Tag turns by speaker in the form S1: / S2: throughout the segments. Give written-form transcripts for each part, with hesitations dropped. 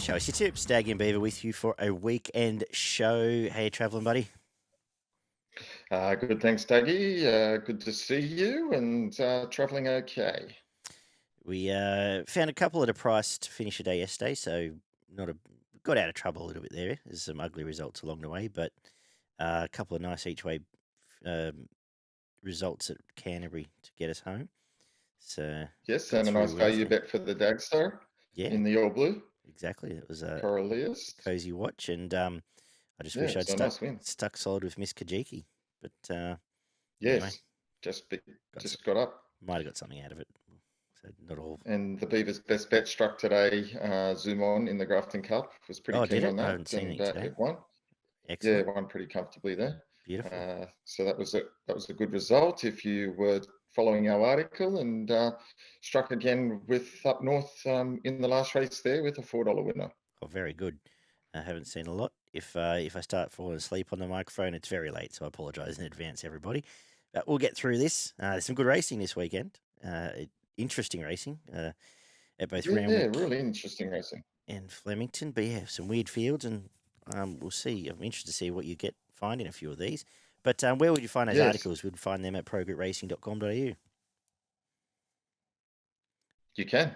S1: Show us your tips. Daggy Beaver with you for a weekend show. How you travelling, buddy?
S2: Good, thanks, Daggy. Good to see you and travelling okay.
S1: We found a couple at a price to finish a day yesterday, so got out of trouble a little bit there. There's some ugly results along the way, but a couple of nice each way results at Canterbury to get us home. So
S2: Yes,
S1: got
S2: and a
S1: through
S2: nice value
S1: Wednesday.
S2: bet for the Dagstar
S1: Yeah,
S2: in the all blue.
S1: exactly. It was a
S2: Coriolis.
S1: cozy watch, and I just
S2: Yeah,
S1: wish I'd
S2: it's a nice win.
S1: stuck solid with Miss Kajiki, but anyway,
S2: Yes, just
S1: got
S2: got up.
S1: might have got something out of it. So not all.
S2: And the Beavers' best bet struck today. Zoom on in the Grafton Cup. Was pretty
S1: Oh, did
S2: keen
S1: it?
S2: on
S1: I
S2: that,
S1: haven't seen
S2: and
S1: it today.
S2: it won. Yeah,
S1: Excellent.
S2: it won pretty comfortably there.
S1: Beautiful.
S2: So that was a good result. If you were following our article, and struck again with up north in the last race there with a $4 winner.
S1: Oh, very good. I haven't seen a lot. If I start falling asleep on the microphone, it's very late, so I apologise in advance, everybody. But we'll get through this. There's some good racing this weekend. Interesting racing at both
S2: Yeah,
S1: Randwick
S2: really interesting racing.
S1: and Flemington. But yeah, some weird fields, and we'll see. I'm interested to see what you find in a few of these. But where would you find those
S2: Yes,
S1: articles? We'd find them at progretracing.com.au.
S2: you can.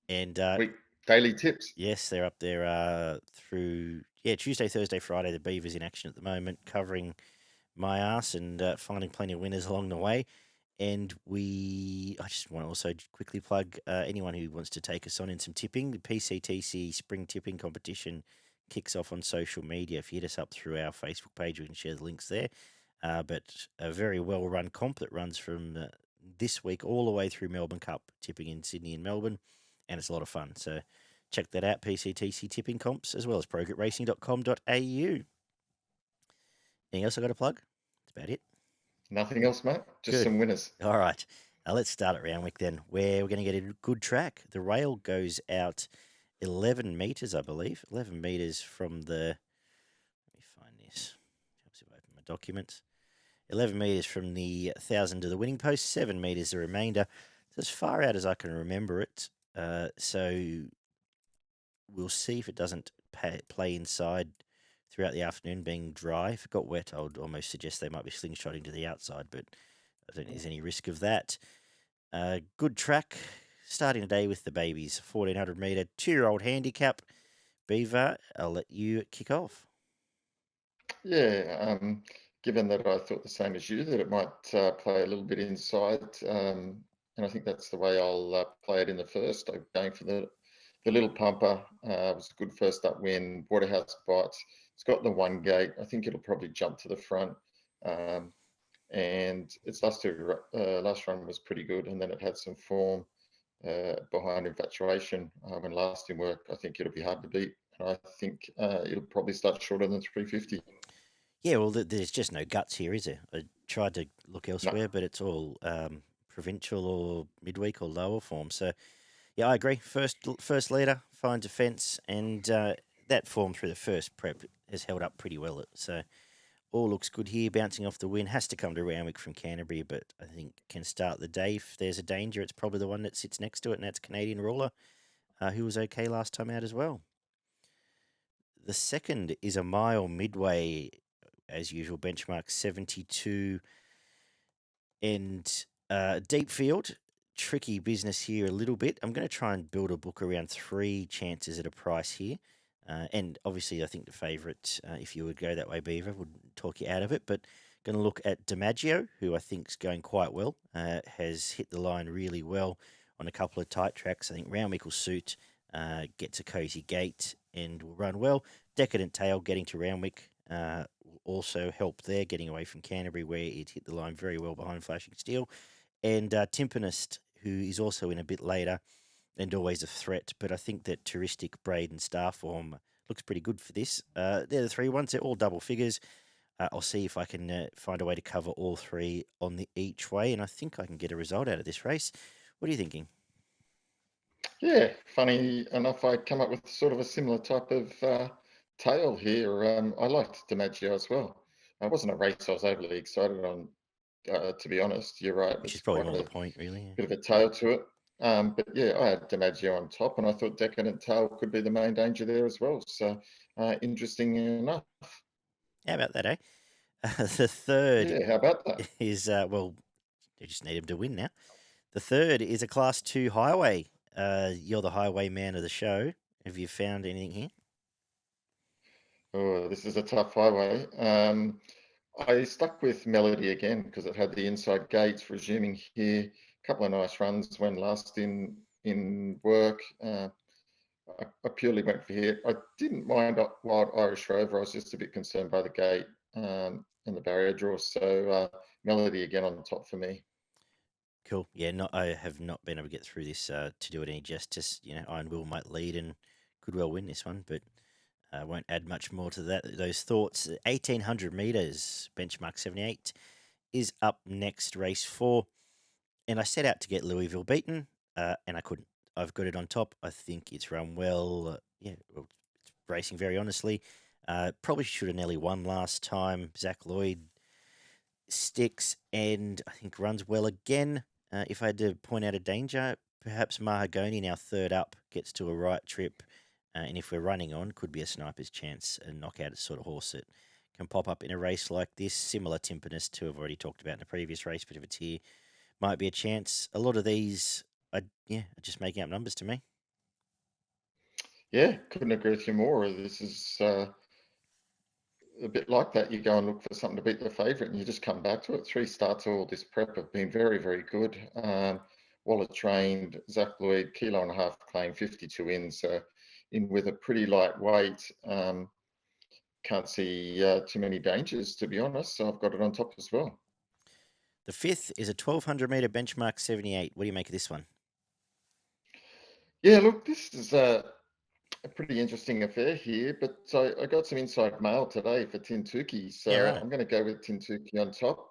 S1: And
S2: Week daily tips.
S1: yes, they're up there through Tuesday, Thursday, Friday. The Beavers in action at the moment, covering my ass and finding plenty of winners along the way. And I just want to also quickly plug anyone who wants to take us on in some tipping. The PCTC Spring Tipping Competition kicks off on social media. If you hit us up through our Facebook page, we can share the links there. But a very well-run comp that runs from this week all the way through Melbourne Cup, tipping in Sydney and Melbourne, and it's a lot of fun. So check that out, PCTC Tipping Comps, as well as progretracing.com.au. Anything else I got to plug? That's about it.
S2: Nothing else, mate. Just
S1: Good.
S2: some winners.
S1: All right. Let's start at Randwick then, where we're going to get a good track. The rail goes out 11 metres, I believe. 11 metres from the... Let me find this. Helps if I open my documents. 11 metres from the 1,000 to the winning post, 7 metres the remainder. So as far out as I can remember it. So we'll see if it doesn't play inside throughout the afternoon, being dry. If it got wet, I would almost suggest they might be slingshotting to the outside, but I don't think there's any risk of that. Good track, starting the day with the babies. 1,400 metre, 2-year-old handicap. Beaver, I'll let you kick off.
S2: Yeah, given that I thought the same as you, that it might play a little bit inside, and I think that's the way I'll play it in the first. I'm going for the little pumper. It was a good first up win. Waterhouse Bites. It's got the one gate. I think it'll probably jump to the front. And its last run was pretty good, and then it had some form behind Infatuation when last in work. I think it'll be hard to beat, and I think it'll probably start shorter than 350.
S1: Yeah, well, there's just no guts here, is there? I tried to look elsewhere, but it's all provincial or midweek or lower form. So, yeah, I agree. First leader, fine defence, and that form through the first prep has held up pretty well. So, all looks good here. Bouncing off the win, has to come to Randwick from Canterbury, but I think can start the day. If there's a danger, it's probably the one that sits next to it, and that's Canadian Ruler, who was okay last time out as well. The second is a mile midway, as usual, benchmark 72, and deep field. Tricky business here a little bit. I'm going to try and build a book around 3 chances at a price here. And obviously, I think the favourite, if you would go that way, Beaver, would talk you out of it. But going to look at DiMaggio, who I think is going quite well, has hit the line really well on a couple of tight tracks. I think Randwick will suit, gets a cosy gate and will run well. Decadent Tail getting to Randwick will also help there, getting away from Canterbury, where it hit the line very well behind Flashing Steel. And Timpanist, who is also in a bit later and always a threat, but I think that Touristic, Braid and Starform looks pretty good for this. They're the 3 ones. They're all double figures. I'll see if I can find a way to cover all 3 on the each way, and I think I can get a result out of this race. What are you thinking?
S2: Yeah, funny enough, I come up with sort of a similar type of tail here. I liked DiMaggio as well. It wasn't a race I was overly excited on, to be honest. You're right.
S1: Which is
S2: It's
S1: probably
S2: quite
S1: more
S2: a
S1: the point, really.
S2: bit of a tail to it. But yeah, I had DiMaggio on top, and I thought Decadent Tail could be the main danger there as well. So interesting enough.
S1: How about that, eh? The third
S2: Yeah, how about that?
S1: is, well, they just need him to win now. The third is a Class 2 highway. You're the highway man of the show. Have you found anything here?
S2: Oh, this is a tough highway. I stuck with Melody again because it had the inside gates resuming here. A couple of nice runs when last in work. I purely went for here. I didn't mind Wild Irish Rover. I was just a bit concerned by the gate and the barrier draw. So Melody again on top for me.
S1: Cool. Yeah, I have not been able to get through this to do it any justice. You know, Iron Will might lead and could well win this one, but I won't add much more to those thoughts. 1,800 metres, benchmark 78, is up next, race 4. And I set out to get Louisville beaten, and I couldn't. I've got it on top. I think it's run well. Well, it's racing very honestly. Probably should have nearly won last time. Zach Lloyd sticks and I think runs well again. If I had to point out a danger, perhaps Mahagoni, now third up, gets to a right trip. And if we're running on, could be a sniper's chance, a knockout sort of horse that can pop up in a race like this. Similar Timpanus to I've already talked about in a previous race, but if it's here, might be a chance. A lot of these, are just making up numbers to me.
S2: Yeah, couldn't agree with you more. This is a bit like that. You go and look for something to beat the favourite and you just come back to it. 3 starts all this prep have been very, very good. Waller trained, Zach Lloyd, kilo and a half claim, 52 in. So in with a pretty light weight. Can't see too many dangers, to be honest. So I've got it on top as well.
S1: The fifth is a 1,200 metre benchmark 78. What do you make of this one?
S2: Yeah, look, this is a pretty interesting affair here, but I got some inside mail today for Tintuki, so
S1: Yeah, right.
S2: I'm going to go with Tintuki on top.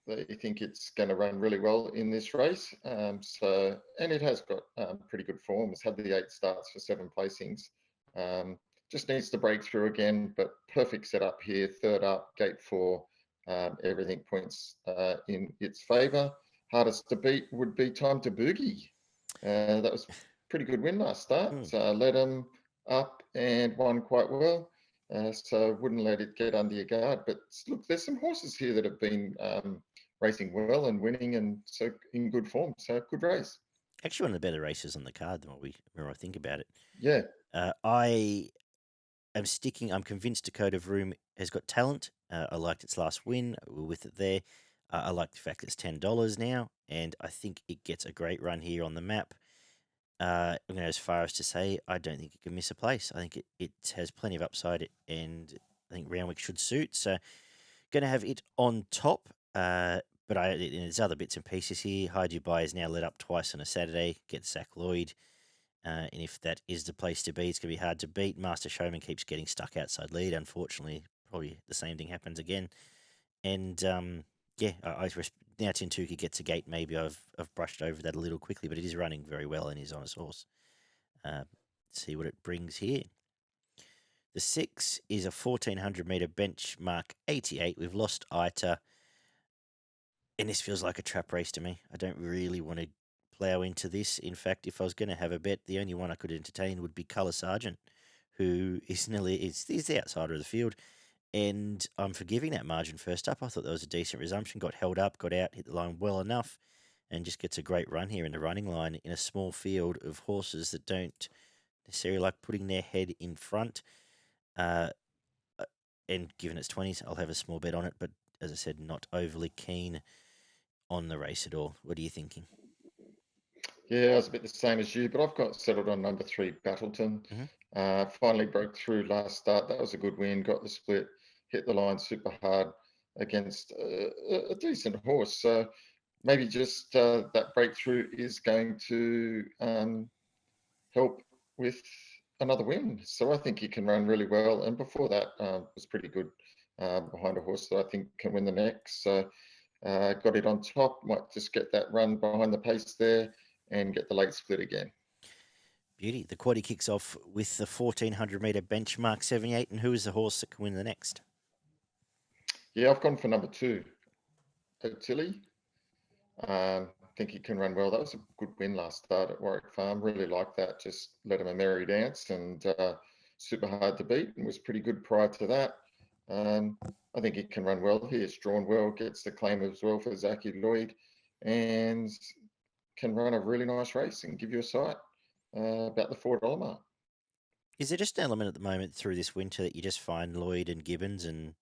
S2: They think it's going to run really well in this race, and it has got pretty good form. It's had the 8 starts for 7 placings. Just needs to break through again, but perfect setup here. Third up, gate 4. Everything points in its favour. Hardest to beat would be Time to Boogie. That was pretty good win last start. So led him up and won quite well. So wouldn't let it get under your guard. But look, there's some horses here that have been racing well and winning and so in good form. So good race.
S1: Actually, one of the better races on the card than the more I think about it.
S2: Yeah.
S1: I am sticking. I'm convinced Dakota Vroom has got talent. I liked its last win. We're with it there. I like the fact it's $10 now, and I think it gets a great run here on the map. I'm going to go as far as to say I don't think it can miss a place. I think it has plenty of upside, and I think Randwick should suit. So, going to have it on top. But there's other bits and pieces here. High Dubai is now let up twice on a Saturday. Get Zach Lloyd. And if that is the place to be, it's going to be hard to beat. Master Showman keeps getting stuck outside lead. Unfortunately, probably the same thing happens again. And now Tintuki gets a gate. Maybe I've brushed over that a little quickly, but it is running very well and is on his horse. See what it brings here. The 6 is a 1,400 metre benchmark 88. We've lost Ita, and this feels like a trap race to me. I don't really want to plough into this. In fact, if I was going to have a bet, the only one I could entertain would be Colour Sergeant, who is the outsider of the field. And I'm forgiving that margin first up. I thought that was a decent resumption. Got held up, got out, hit the line well enough, and just gets a great run here in the running line in a small field of horses that don't necessarily like putting their head in front. And given its 20s, I'll have a small bet on it. But as I said, not overly keen on the race at all. What are you thinking?
S2: Yeah, I was a bit the same as you, but I've got settled on number 3, Battleton. Finally broke through last start. That was a good win. Got the split, hit the line super hard against a decent horse. So maybe just that breakthrough is going to help with another win. So I think he can run really well. And before that was pretty good behind a horse that I think can win the next. So got it on top. Might just get that run behind the pace there and get the late split again.
S1: Beauty. The quaddie kicks off with the 1,400 metre benchmark 78. And who is the horse that can win the next?
S2: Yeah, I've gone for number 2, Tilly. I think he can run well. That was a good win last start at Warwick Farm. Really liked that. Just let him a merry dance and super hard to beat, and was pretty good prior to that. I think he can run well here. It's drawn well, gets the claim as well for Zachy Lloyd, and can run a really nice race and give you a sight about the $4 mark.
S1: Is there just an element at the moment through this winter that you just find Lloyd and Gibbons and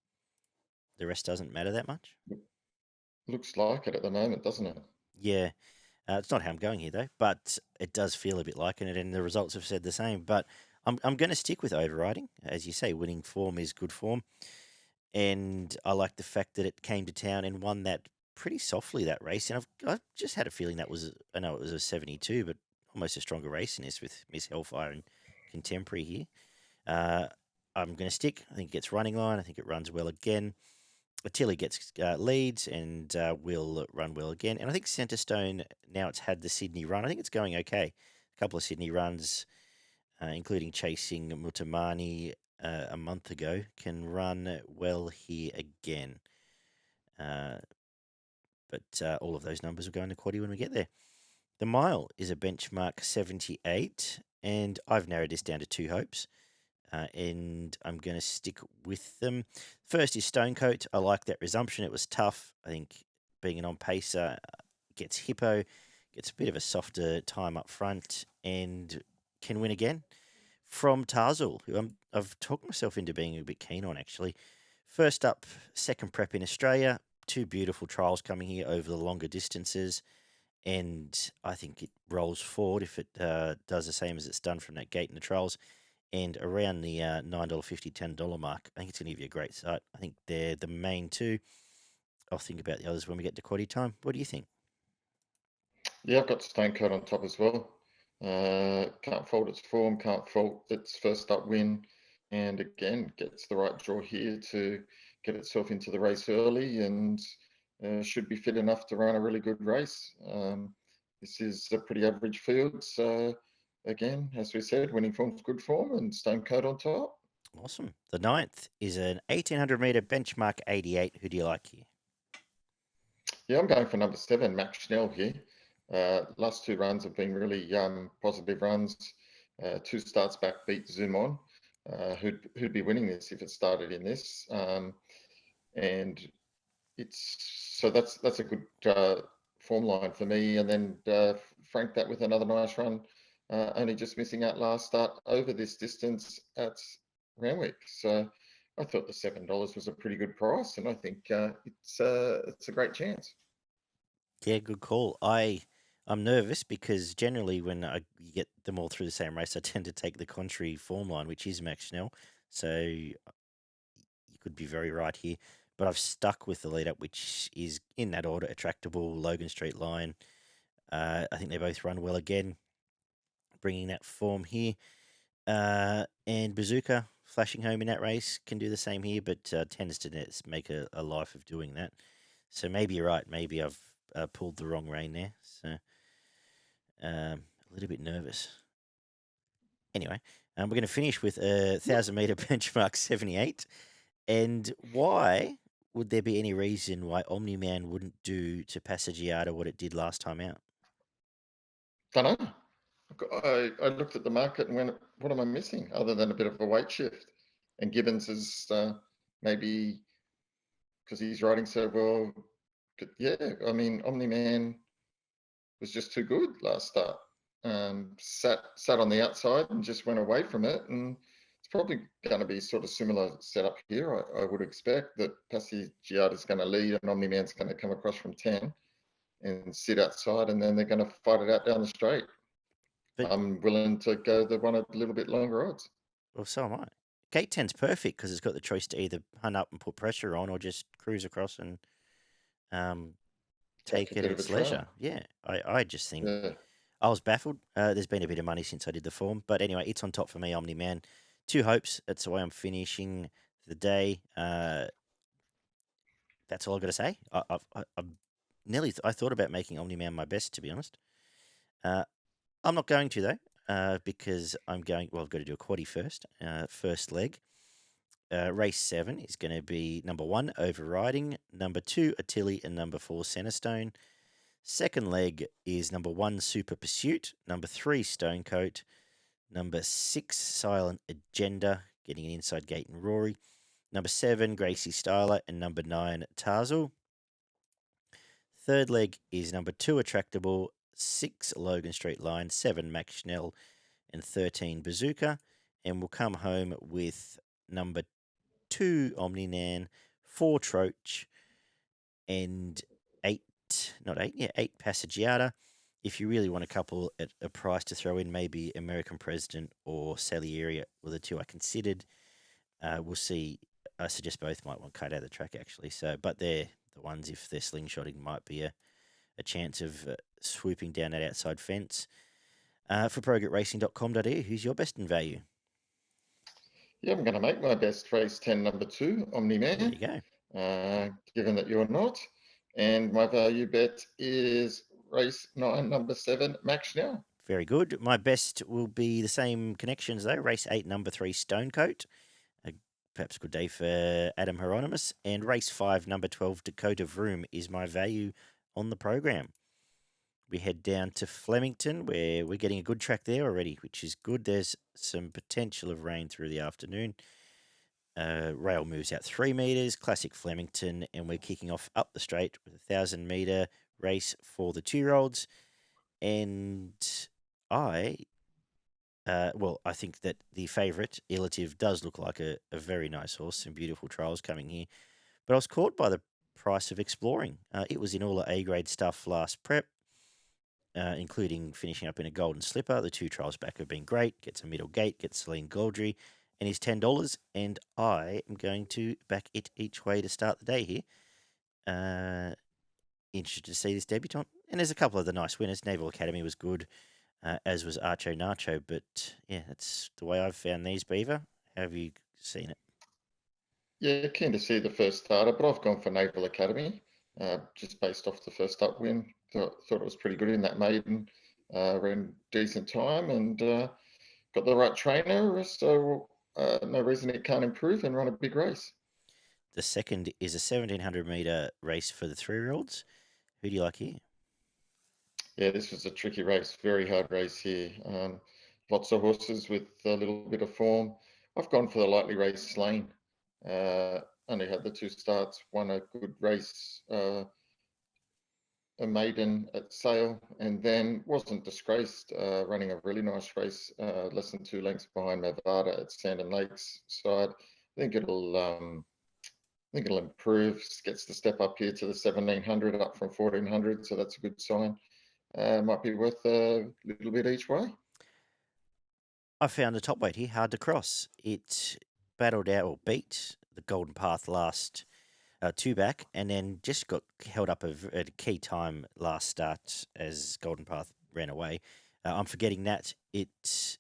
S1: the rest doesn't matter that much?
S2: Looks like it at the moment, doesn't it?
S1: Yeah. It's not how I'm going here, though, but it does feel a bit like it, and the results have said the same. But I'm going to stick with overriding. As you say, winning form is good form. And I like the fact that it came to town and won that pretty softly, that race. And I've just had a feeling that was, I know it was a 72, but almost a stronger race in this with Miss Hellfire and Contemporary here. I'm going to stick. I think it gets running line. I think it runs well again. Tilly gets leads and will run well again. And I think Centrestone, now it's had the Sydney run, I think it's going okay. A couple of Sydney runs, including chasing Mutamani a month ago, can run well here again. But all of those numbers will go into quaddy when we get there. The mile is a benchmark 78, and I've narrowed this down to 2 hopes. And I'm going to stick with them. First is Stonecoat. I like that resumption. It was tough. I think being an on-pacer gets hippo, gets a bit of a softer time up front, and can win again. From Tarzal, who I've talked myself into being a bit keen on, actually. First up, second prep in Australia. 2 beautiful trials coming here over the longer distances. And I think it rolls forward if it does the same as it's done from that gate in the trials. And around the $9.50, $10 mark, I think it's going to give you a great sight. I think they're the main 2. I'll think about the others when we get to quaddy time. What do you think?
S2: Yeah, I've got Stonecoat on top as well. Can't fault its form, can't fault its first up win, and again gets the right draw here to get itself into the race early, and should be fit enough to run a really good race. This is a pretty average field, so again, as we said, winning form's good form, and Stonecoat on top.
S1: Awesome. The 9th is an 1800-meter benchmark 88. Who do you like here?
S2: Yeah, I'm going for number 7, Mach Schnell here. Last 2 runs have been really positive runs. 2 starts back beat Zoom on, who'd be winning this if it started in this. And that's a good form line for me. And then Frank that with another nice run, only just missing out last start over this distance at Randwick. So I thought the $7 was a pretty good price, and I think it's a great chance.
S1: Yeah, good call. I'm nervous because generally when you get them all through the same race, I tend to take the contrary form line, which is Max Schnell. So you could be very right here. But I've stuck with the lead up, which is in that order: Attractable, Logan Street Line. I think they both run well again, bringing that form here. And Bazooka flashing home in that race can do the same here, but tends to make a life of doing that. So maybe you're right. Maybe I've pulled the wrong rein there. So a little bit nervous. Anyway, we're going to finish with a 1,000-meter benchmark 78. And why would there be any reason why Omni Man wouldn't do to Passagiata what it did last time out?
S2: Don't know. I looked at the market and went, what am I missing other than a bit of a weight shift? And Gibbons is maybe because he's riding so well. Yeah, I mean, Omni Man was just too good last start. Sat on the outside and just went away from it. And it's probably going to be sort of similar setup here. I would expect that Passagiata is going to lead and Omni Man's going to come across from 10 and sit outside, and then they're going to fight it out down the straight.
S1: But,
S2: I'm willing to go the one at a little bit longer odds.
S1: well, so am I. Gate 10's perfect because it's got the choice to either hunt up and put pressure on or just cruise across and take it at its leisure. Yeah, I just think
S2: Yeah.
S1: I was baffled. There's been a bit of money since I did the form. But anyway, it's on top for me, Omni Man. 2 hopes. That's the way I'm finishing the day. That's all I've got to say. I thought about making Omni Man my best, to be honest. I'm not going to, though, because I've got to do a quaddy first. First leg. Race 7 is going to be number 1, Overriding, number 2, Attili, and number 4, Centrestone. Second leg is number 1, Super Pursuit, number 3, Stonecoat, number 6, Silent Agenda, getting an inside gate in Rory, number 7, Gracie Styler, and number 9, Tarzal. Third leg is number 2, Attractable, 6, Logan Street Line, 7, Mach Schnell, and 13, Bazooka. And we'll come home with number 2, Omni Man, 4, Troach, and 8, 8, Passagiata. If you really want a couple at a price to throw in, maybe American President or Salieri were the two I considered. We'll see. I suggest both might want cut out of the track, actually. So, but they're the ones, if they're slingshotting, might be a chance of swooping down that outside fence. For progetracing.com.au, who's your best in value?
S2: Yeah, I'm going to make my best race 10, number 2, Omni
S1: There
S2: Man,
S1: you go.
S2: given that you're not. And my value bet is race 9, number 7, Mach Schnell.
S1: Very good. My best will be the same connections, though. Race 8, number 3, Stonecoat. Perhaps a good day for Adam Hieronymus. And race 5, number 12, Dakota Vroom is my value on the program. We head down to Flemington, where we're getting a good track there already, which is good. There's some potential of rain through the afternoon. Rail moves out 3 metres, classic Flemington, and we're kicking off up the straight with a 1,000-metre race for the 2-year-olds. And I think that the favourite, Ilative, does look like a very nice horse. Some beautiful trials coming here. But I was caught by the price of Exploring. It was in all the A-grade stuff last prep, including finishing up in a golden slipper. The 2 trials back have been great. Gets a middle gate, gets Celine Gaudry, and is $10. And I am going to back it each way to start the day here. Interested to see this debutant. And there's a couple of the nice winners. Naval Academy was good, as was Archo Nacho. But yeah, that's the way I've found these, Beaver. How have you seen it?
S2: Yeah, keen to see the first starter, but I've gone for Naval Academy, just based off the first up win. Thought it was pretty good in that maiden, ran decent time, and got the right trainer, so no reason it can't improve and run a big race.
S1: The second is a 1,700-metre race for the 3-year-olds. Who do you like here?
S2: Yeah, this was a tricky race, very hard race here. Lots of horses with a little bit of form. I've gone for the lightly raced Slane. Only had the 2 starts, won a good race, a maiden at Sale, and then wasn't disgraced, running a really nice race, less than 2 lengths behind Nevada at Sand and Lakes side. I think it'll improve. Gets the step up here to the 1,700, up from 1,400, so that's a good sign. Might be worth a little bit each way.
S1: I found a top weight here, hard to cross. It battled out or beat the Golden Path last 2 back, and then just got held up at a key time last start as Golden Path ran away. I'm forgetting that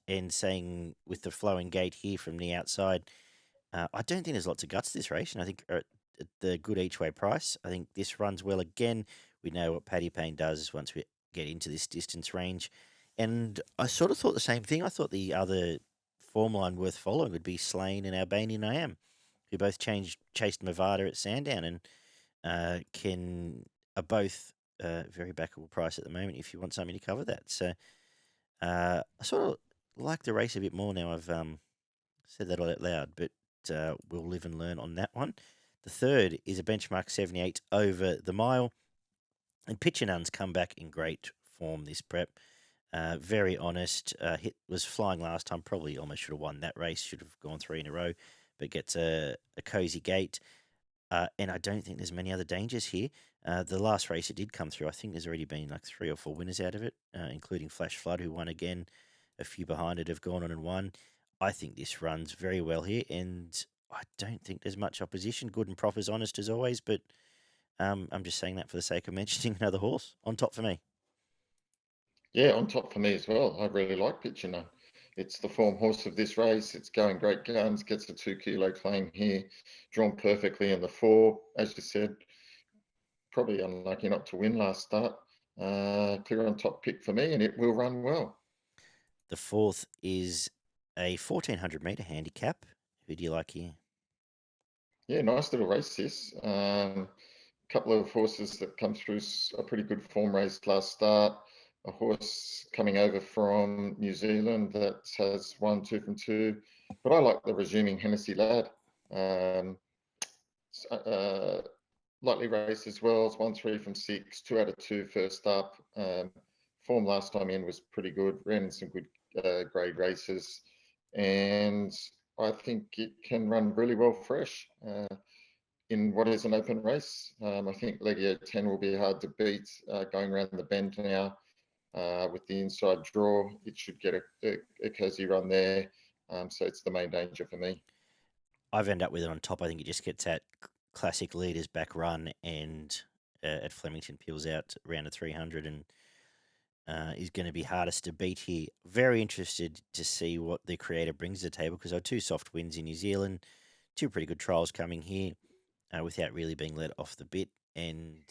S1: and saying with the flowing gate here from the outside, I don't think there's lots of guts to this race, and I think at the good each way price, I think this runs well again. We know what Paddy Payne does once we get into this distance range. And I sort of thought the same thing. I thought the other form line worth following would be Slane and Albanian I Am, who both chased Nevada at Sandown and are both very backable price at the moment if you want something to cover that. So I sort of like the race a bit more now. I've said that all out loud, but we'll live and learn on that one. The third is a benchmark 78 over the mile. And Pitchanun's come back in great form this prep. Very honest. Was flying last time. Probably almost should have won that race. Should have gone 3 in a row. But gets a cozy gate. And I don't think there's many other dangers here. The last race it did come through, I think there's already been like 3 or 4 winners out of it, including Flash Flood, who won again. A few behind it have gone on and won. I think this runs very well here, and I don't think there's much opposition. Good and Proper's honest as always, but I'm just saying that for the sake of mentioning another horse on top for me.
S2: Yeah, on top for me as well. I really like Pitchanun. It's the form horse of this race. It's going great guns, gets a 2 kilo claim here, drawn perfectly in the 4. As you said, probably unlucky not to win last start. Clear on top pick for me, and it will run well.
S1: The fourth is a 1,400-metre handicap. Who do you like here?
S2: Yeah, nice little race this. couple of horses that come through a pretty good form race last start. A horse coming over from New Zealand that has won 2 from 2. But I like the resuming Hennessy Lad. Lightly raced as well. It's 1 3 from 6, 2 out of 2 first up. Form last time in was pretty good. Ran some good grade races. And I think it can run really well fresh in what is an open race. I think Legio 10 will be hard to beat going around the bend now with the inside draw. It should get a cozy run there. So it's the main danger for me.
S1: I've ended up with it on top. I think it just gets that classic leaders back run and at Flemington peels out around a 300 and is going to be hardest to beat here. Very interested to see what the creator brings to the table because there are 2 soft wins in New Zealand, 2 pretty good trials coming here without really being let off the bit. And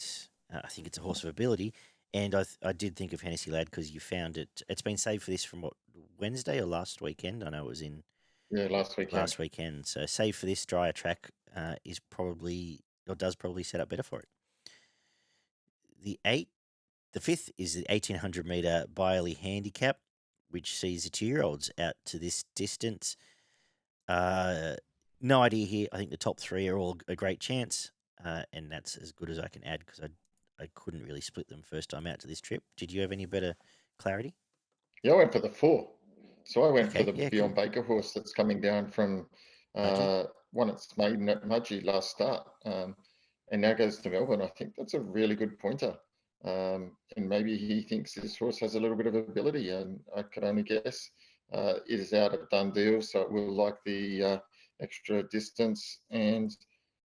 S1: I think it's a horse of ability. And I did think of Hennessy Lad because you found it. It's been saved for this from what, Wednesday or last weekend? I know it was in
S2: last weekend.
S1: So save for this drier track is probably or does probably set up better for it. The fifth is the 1800 meter Byerley Handicap, which sees the 2-year-olds out to this distance. No idea here. I think the top 3 are all a great chance, and that's as good as I can add because I couldn't really split them first time out to this trip. Did you have any better clarity?
S2: Yeah, I went for the 4. So I went for the
S1: cool.
S2: Beyond Baker horse that's coming down from won its maiden at Mudgee last start, and now goes to Melbourne. I think that's a really good pointer. And maybe he thinks this horse has a little bit of ability, and I could only guess. It is out of done deal, so it will like the extra distance, and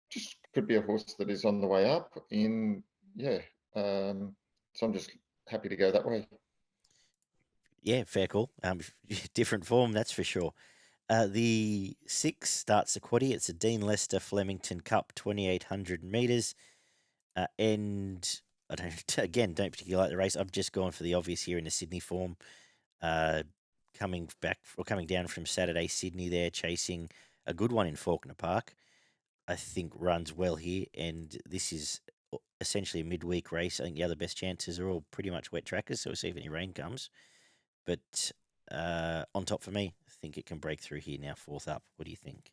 S2: just could be a horse that is on the way up. So I'm just happy to go that way.
S1: Yeah, fair call. Different form, that's for sure. The 6 starts the quaddie. It's a Deane Lester Flemington Cup, 2,800 metres. And I don't particularly like the race. I've just gone for the obvious here in the Sydney form. Coming down from Saturday Sydney there, chasing a good one in Faulkner Park. I think runs well here, and this is essentially a midweek race. I think the other best chances are all pretty much wet trackers, so we'll see if any rain comes. But on top for me, I think it can break through here now, 4th up. What do you think?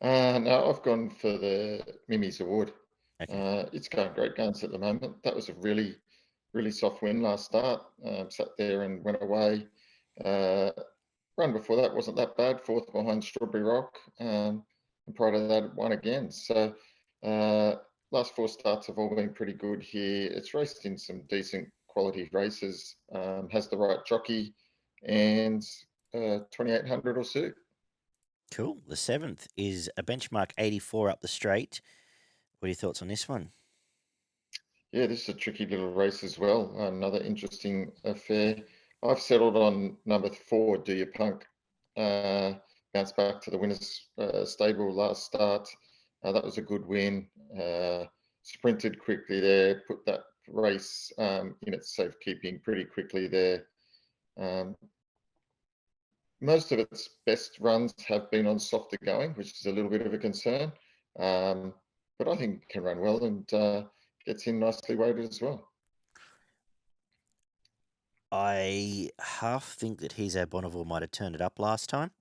S2: No, I've gone for the Mimi's Award.
S1: Okay.
S2: It's going great guns at the moment. That was a really, really soft win last start. Sat there and went away. Run before that wasn't that bad, 4th behind Strawberry Rock. And prior to that, it won again. So last 4 starts have all been pretty good here. It's raced in some decent quality races, has the right jockey, and 2,800 will suit.
S1: Cool. The 7th is a benchmark 84 up the straight. What are your thoughts on this one?
S2: Yeah, this is a tricky little race as well. Another interesting affair. I've settled on number 4, Do You Punk. Bounced back to the winner's stable last start. That was a good win. Sprinted quickly there, put that race in its safekeeping pretty quickly there. Most of its best runs have been on softer going, which is a little bit of a concern. But I think it can run well and gets in nicely weighted as well.
S1: I half think that He's Our Bonneville might have turned it up last time,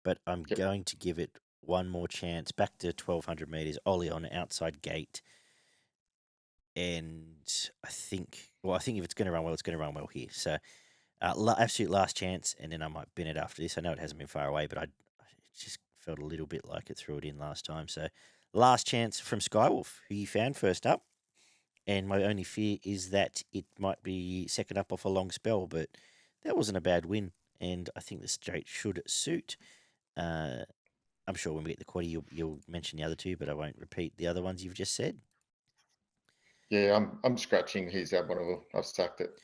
S1: but I'm going to give it one more chance. Back to 1,200 metres, Ollie on outside gate. And I think if it's going to run well, it's going to run well here. So absolute last chance, and then I might bin it after this. I know it hasn't been far away, but I just felt a little bit like it threw it in last time. So last chance from Skywolf, who you found first up. And my only fear is that it might be second up off a long spell, but that wasn't a bad win, and I think the straight should suit. I'm sure when we get the quaddie, you'll mention the other 2, but I won't repeat the other ones you've just said.
S2: Yeah, I'm scratching He's Our Bonneville. I've sacked it.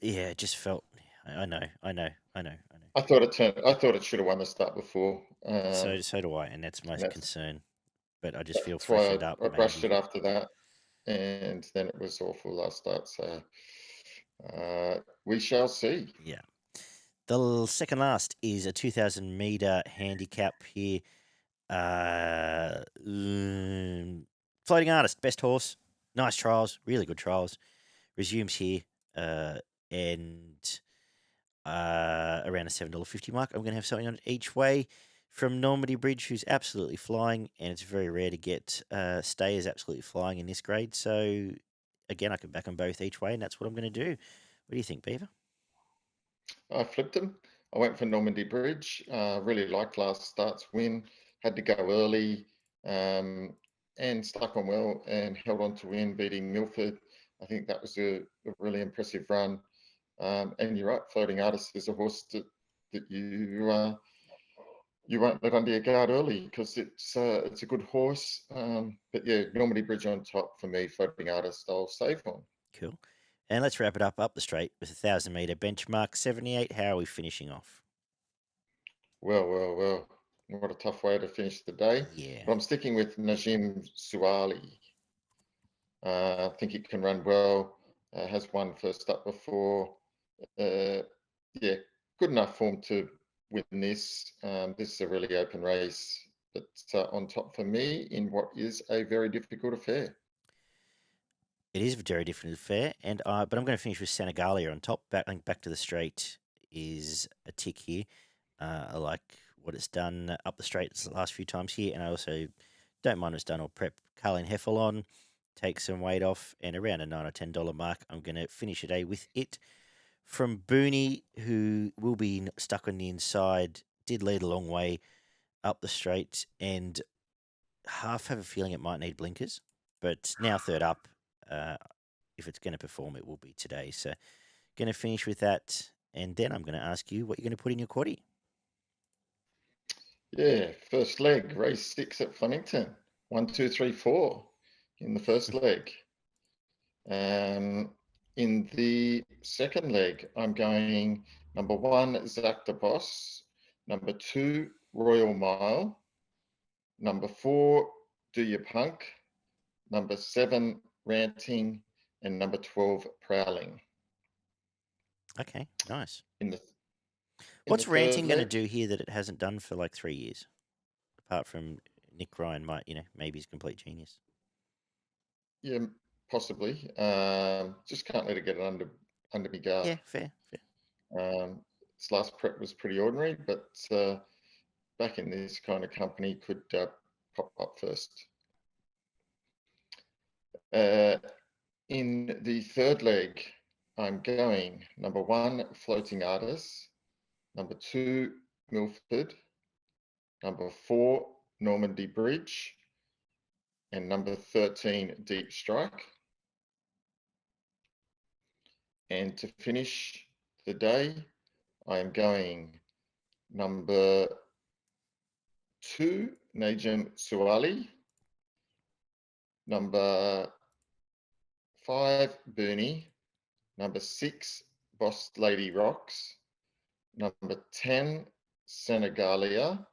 S1: It just felt. I know.
S2: I thought it should have won the start before.
S1: So do I, and that's my concern. But I just feel
S2: that's why
S1: freshened up.
S2: I brushed it after that, and then it was awful last start. So we shall see.
S1: Yeah. The second last is a 2,000 meter handicap here. Floating Artist, best horse. Nice trials, really good trials. Resumes here, and around a $7.50 mark. I'm going to have something on it each way from Normandy Bridge, who's absolutely flying, and it's very rare to get stayers absolutely flying in this grade. So, again, I can back them both each way, and that's what I'm going to do. What do you think, Beaver?
S2: I flipped them. I went for Normandy Bridge. Really liked last start's win. Had to go early and stuck on well and held on to win, beating Milford. I think that was a really impressive run. And you're right, Floating Artist is a horse that you won't let under your guard early because it's a good horse. But yeah, Normandy Bridge on top for me. Floating Artist, I'll save on.
S1: Cool. And let's wrap it up the straight with a 1,000-metre benchmark 78. How are we finishing off?
S2: Well. What a tough way to finish the day.
S1: Yeah.
S2: But I'm sticking with Najim Suali. I think he can run well. Has won first up before. Yeah, good enough form to win this. This is a really open race, but on top for me in what is a very difficult affair.
S1: It is a very different affair, and but I'm going to finish with Senegalia on top. Back to the straight is a tick here. I like what it's done up the straight the last few times here, and I also don't mind what it's done or prep Carlin Heffel on, take some weight off, and around a $9 or $10 mark, I'm going to finish a day with it. From Booney, who will be stuck on the inside, did lead a long way up the straight, and half have a feeling it might need blinkers, but now third up. If it's going to perform, it will be today. So, going to finish with that, and then I'm going to ask you what you're going to put in your quaddie.
S2: Yeah, first leg, race 6 at Flemington. 1, 2, 3, 4 in the first leg. In the second leg, I'm going number 1, Zach the Boss, number 2, Royal Mile, number 4, Do Your Punk, number 7, Ranting, and number 12, Prowling.
S1: Okay, nice.
S2: What's
S1: Ranting going to do here that it hasn't done for like 3 years? Apart from Nick Ryan might, maybe he's complete genius.
S2: Yeah, possibly. Just can't let it get under me guard.
S1: Yeah, fair.
S2: Its last prep was pretty ordinary, but back in this kind of company could pop up first. In the third leg, I'm going number 1, Floating Artist, number 2, Milford, number 4, Normandy Bridge, and number 13, Deep Strike. And to finish the day, I am going number 2, Najim Suali, number 5, Bernie, number 6, Boss Lady Rocks, number 10, Senegalia,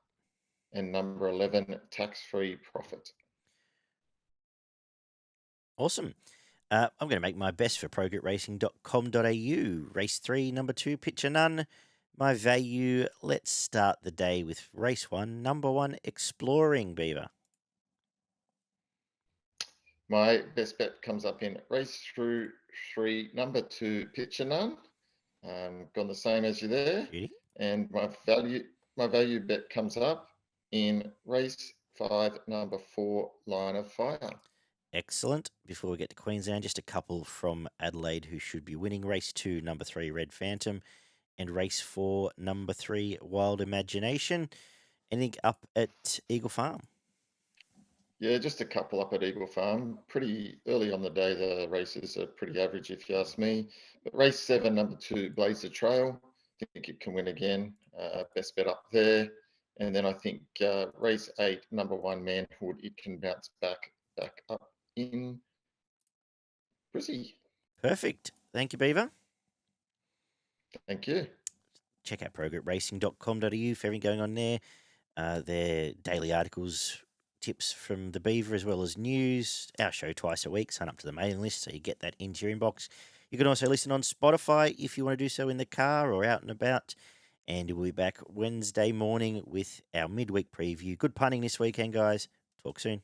S2: and number 11, Tax-Free Profit.
S1: Awesome. I'm going to make my best for progretracing.com.au. Race 3, number 2, Pitchanun. My value, let's start the day with race 1, number 1, Exploring Beaver.
S2: My best bet comes up in race 3, number 2, Pitchanun. Gone the same as you there.
S1: Beauty.
S2: And my value bet comes up in race 5, number 4, Line of Fire.
S1: Excellent. Before we get to Queensland, just a couple from Adelaide who should be winning. Race 2, number 3, Red Phantom, and race 4, number 3, Wild Imagination. Anything up at Eagle Farm?
S2: Yeah, just a couple up at Eagle Farm. Pretty early on the day, the races are pretty average, if you ask me. But race 7, number 2, Blazer Trail. I think it can win again. Best bet up there. And then I think race 8, number 1, Manhood. It can bounce back up in Brizzy.
S1: Perfect. Thank you, Beaver.
S2: Thank you.
S1: Check out progretracing.com.au for everything going on there. Their daily articles, tips from the Beaver, as well as news. Our show twice a week. Sign up to the mailing list so you get that into your inbox. You can also listen on Spotify if you want to do so in the car or out and about. And we'll be back Wednesday morning with our midweek preview. Good punting this weekend, guys. Talk soon.